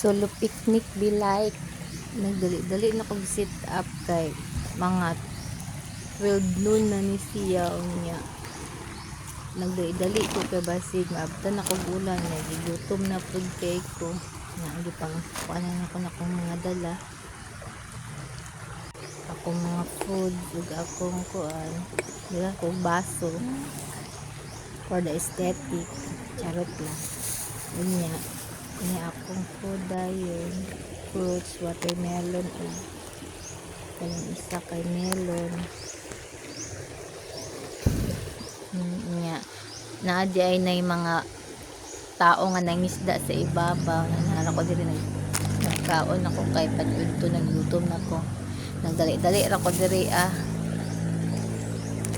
Solo picnic be like nagdali-dali na kog sit up kay mga 12 noon na ni siya niya. Nagdali-dali ko kay basig maabtan ako ulan na gigutom na pud kay ko nga gipang kuanan ako na kong mga dala. Akong mga food ug akong kuan dila kog baso for the aesthetic. Charot lang. Unya ini akong food dayon fruits, watermelon ug kanang isa kay melon. Nya naadi ay nay mga tao nga nangisda sa ibabaw nanara ko diri nagkaon ako kay padto naglutom nako nagdali-dali ra ko diri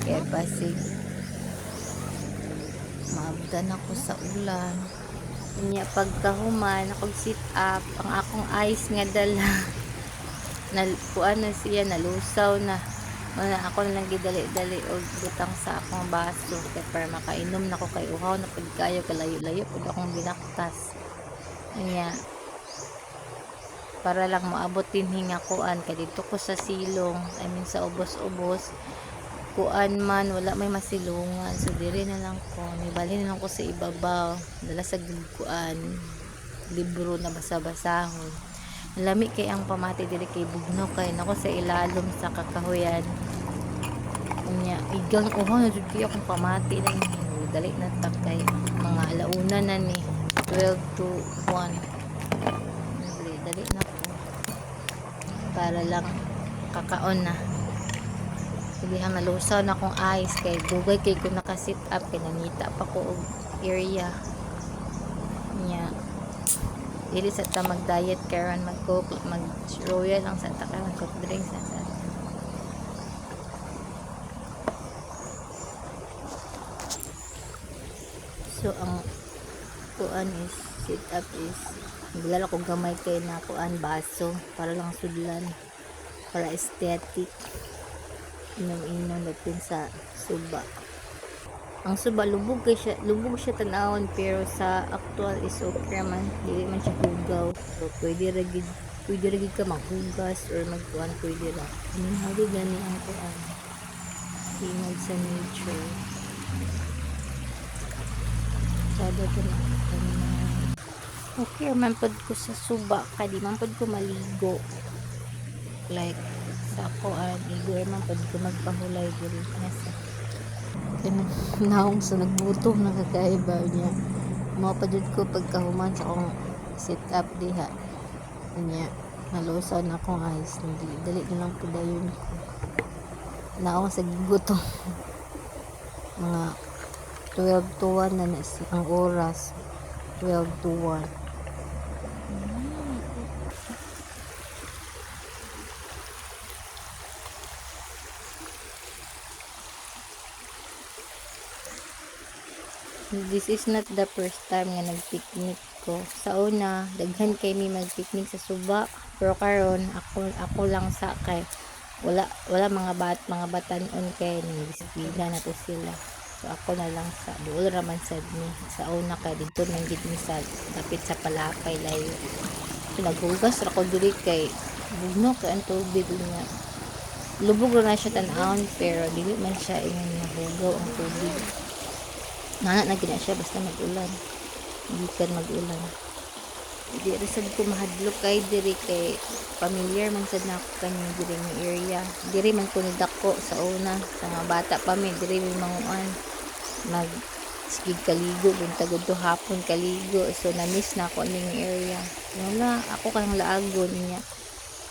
kay basig maabdan ako sa ulan. Nya pagkahuman ako sit up ang akong ice nga dala kuan na siya nalusaw na wala ako na lang gidali-dali og butang sa akong baso kay para makainom na ko kay uhaw na pud kayo kalayo-layo pud akong binaktas. Nya para lang maabot din hinga kuan kay dito ko sa silong sa ubos-ubos kuan man wala may masilungan so diri na lang ko nibalhin na lang ko sa ibabaw dala sa kuan libro na basa-basahon. Lami kay ang pamati diri kay bugno kay nako sa ilalom sa kakahuyan. Unya igang uhaw na jud kay akong pamati lang dali na takay mga alauna na ni 12 to 1. Dali na ko para lang kakaon na. Sige ang nalusaw na akong ice kay dugay kay ko naka-sit up kay nangita pa ko og area nya dili sa ta mag diet karon mag royal lang sa ta karon coffee drinks sa so ang kuan is sit up is bilala ko gamay kay na kuan baso para lang sudlan para aesthetic inom natin sa suba. Ang suba lubog siya tanawon pero sa actual is okay man dili man siya hugaw so pwede ra gid ka maghugas or magkuan pwede ra hali gani ang kuan tingog sa nature sada to na okay man pud ko sa suba kadi man pud ko maligo like sa kuan igor man pud ko magpahulay diri nasa naong sa nagbutom nakakaiba niya mga padud ko pagkahuman sa akong sit up diha niya nalusaw na akong ice dali na lang po dayon ko naong sa gigutom mga 12 to 1 na ang oras 12 to 1. This is not the first time nga nagpicnic ko. Sa una, daghan kay mi magpicnic sa suba, pero karon ako lang sa kay wala mga batanon kay nisbila na to sila. So ako na lang sa duol raman sad mi. Sa una kay dito man gid mi sa dapit sa palapay layo. So naghugas ra ko diri kay bugno kay ang tubig niya. Lubog ra na siya tan-awon pero dili man siya ingon nahugaw ang tubig. Nana na gina siya basta mag-ulan hindi kan mag-ulan di resad ko mahadlok kay diri kay familiar man sad na ako kanyang diri ng area diri man ko nidako sa una sa mga bata pa mi diri may manguan mag sigig kaligo buntagod to hapon kaligo so na-miss na ako ning area wala ako kang laagon niya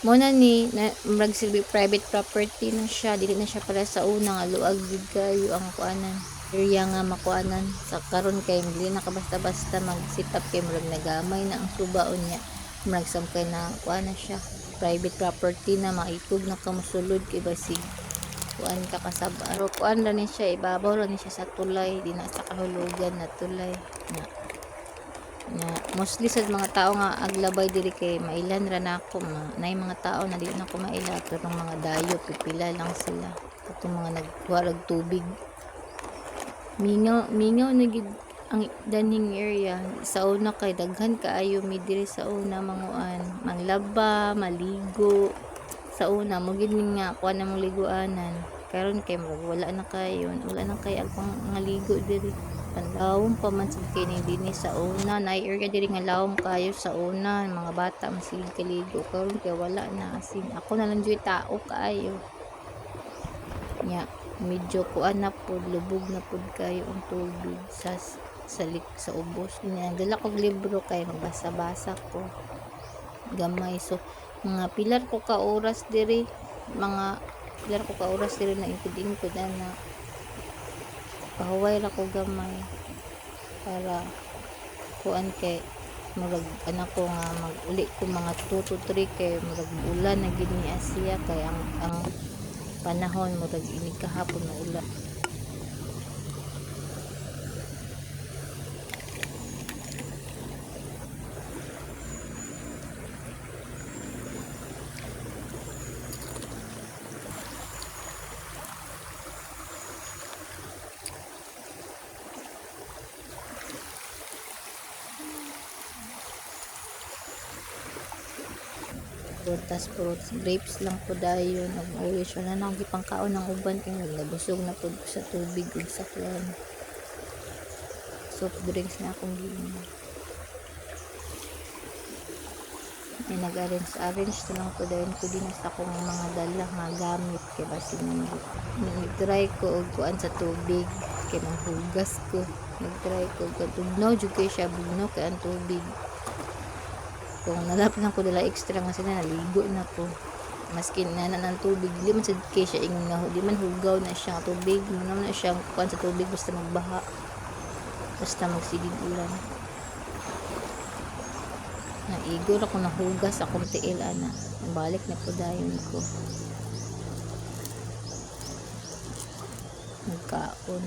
mo na ni murag silbi private property na siya dili na siya para sa una nga luag gid kayo ang kuanan area nga makuanan sa karon kay dili na ka basta-basta mag-sit up kay murag nagamay na ang subaon niya murag sam kay na kuanan siya private property na maitog na kamusulod kay basig kuan ka kasaba pero kuan ra ni siya ibabaw ra ni siya sa tulay di na sa kahulugan na tulay na mostly sa mga tao nga aglabay diri kay mailan ra na ako nay mga tao na dili na ko maila pero mga dayo pipila lang sila katong mga nagkuha og tubig mingaw na gid ang daning area sa una kay daghan kaayo mi diri sa una manguan manglaba maligo sa una mo gid nga kuan na mong liguanan karon kay wala na kayo wala na kay agpang maligo diri panlawom pa man sad kay dinhi sa una na area diri nga lawom kayo sa una mga bata masigig kaligo karon kay wala na asin ako na lang jud tao kaayo nya medyo kuan na pod lubog na pod kayo ang tubig sa ubos niya dala kog libro kay magbasa-basa ko gamay so mga pilar ko ka oras diri na ingkod-ingkod na pahuway ra ko gamay para kuan kay murag anak ko nga mag-uli ko mga 2 to 3 kay murag ulan na gid ni Asia kay ang panahon murag inig kahapon na ulan. Prutas grapes lang po dayon og uwi siya na nang gipangkaon ng uban kay nabusog na pud ko sa tubig ug sa kuan soft drinks na akong giinom ay nag-arrange na lang po dayon ko din sa akong mga dala nga gamit kay basin nag-try ko og kuan sa tubig kay manghugas ko nag-try ko katugnaw jud kay siya bugnaw kay ang tubig kung nalap lang ko dala extra nga sila naligo na ko maski na ng tubig di man sad kay siya ing di man hugaw na siya tubig mo naman na siya kuan sa tubig basta magbaha basta magsigig ulan naigo na ko nahugas akong tiil ana balik na po dayon ko nagkaon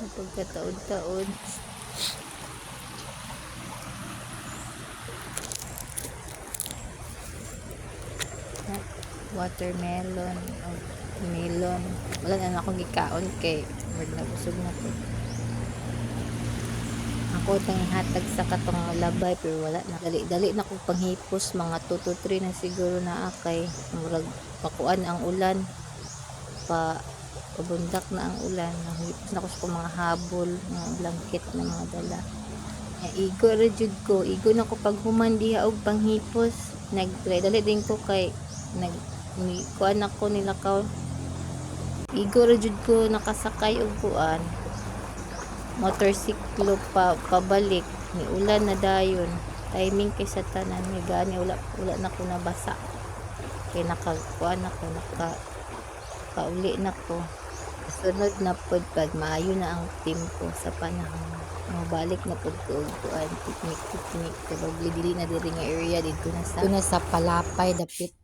pagkataon-taon watermelon o melon wala na akong gikaon kay nabusog na po ako tang hatag sa katong labay pero wala na dali na kong panghipos mga 2 to 3 na siguro na akay murag pakuan ang ulan pabundak na ang ulan nahipos na ko sa mga habol mga blanket na mga dala igo na ko pag human diha og panghipos dali din ko kay kuan ako nilakaw igo ra jud ko nakasakay og kuan motorsiklo pabalik ni ulan na dayon timing kay sa tanan ni gani wala na ko nabasa kay nakakuan ako pauli na ko sunod na pod pag maayo na ang tempo sa panahon mabalik na pod ko kuan picnic kay dili na diri nga area dito na sa Palapay dapit